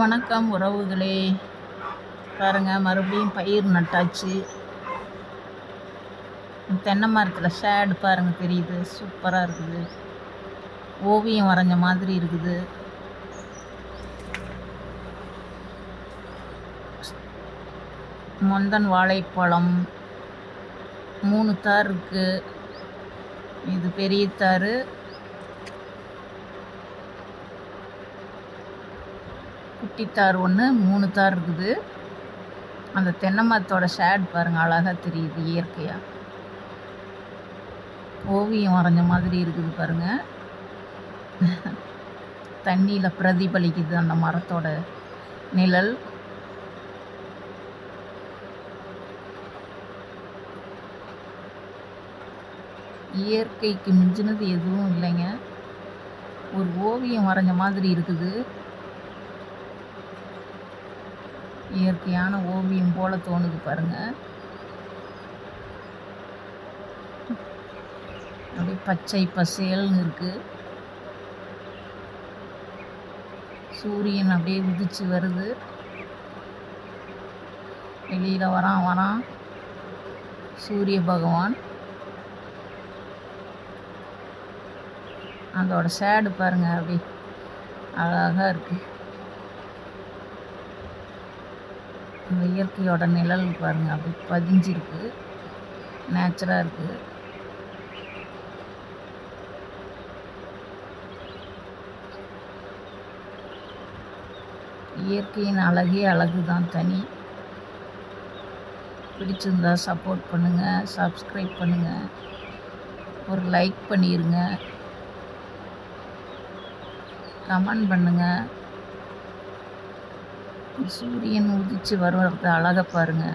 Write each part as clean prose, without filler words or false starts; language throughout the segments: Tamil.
வணக்கம் உறவுகளே. பாருங்க, மறுபடியும் பயிர் நட்டாச்சு. தென்னை மரத்தில் ஷேடு பாருங்க தெரியுது, சூப்பராக இருக்குது. ஓவியம் வரைஞ்ச மாதிரி இருக்குது. மொந்தன் வாழைப்பழம் 3 தார் இருக்கு. இது பெரிய தார், குட்டித்தார் ஒன்று, 3 தார் இருக்குது. அந்த தென்னை மரத்தோட ஷேட் பாருங்கள், அழகாக தெரியுது. இயற்கையாக ஓவியம் வரைஞ்ச மாதிரி இருக்குது பாருங்கள். தண்ணியில் பிரதிபலிக்குது அந்த மரத்தோட நிழல். இயற்கைக்கு மிஞ்சினது எதுவும் இல்லைங்க. ஒரு ஓவியம் வரைஞ்ச மாதிரி இருக்குது. இயற்கையான ஓவியம் போல தோணுது பாருங்க. அப்படியே பச்சை பசேல்னு இருக்கு. சூரியன் அப்படியே உதிச்சு வருது. வெளியில வரான் சூரிய பகவான். அதோட ஷேடு பாருங்க, அப்படி அழகா இருக்கு. அந்த இயற்கையோட நிழல் பாருங்க, அப்படி பதிஞ்சிருக்கு. நேச்சரா இருக்கு. இயற்கையின் அழகே அழகுதான் தனி. பிடிச்சிருந்தா சப்போர்ட் பண்ணுங்க, சப்ஸ்கிரைப் பண்ணுங்க, ஒரு லைக் பண்ணிடுங்க, கமெண்ட் பண்ணுங்க. சூரியன் உதிச்சு வருவது அழகை பாருங்க.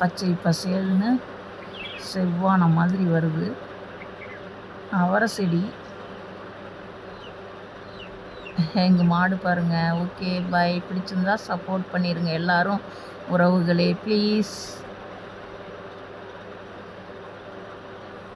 பச்சை பசேல்னு செவ்வான மாதிரி வருது. அவரை செடி, எங்கள் மாடு பாருங்க. ஓகே, பாய். பிடிச்சிருந்தா சப்போர்ட் பண்ணிடுங்க எல்லாரும் உறவுகளே, ப்ளீஸ்.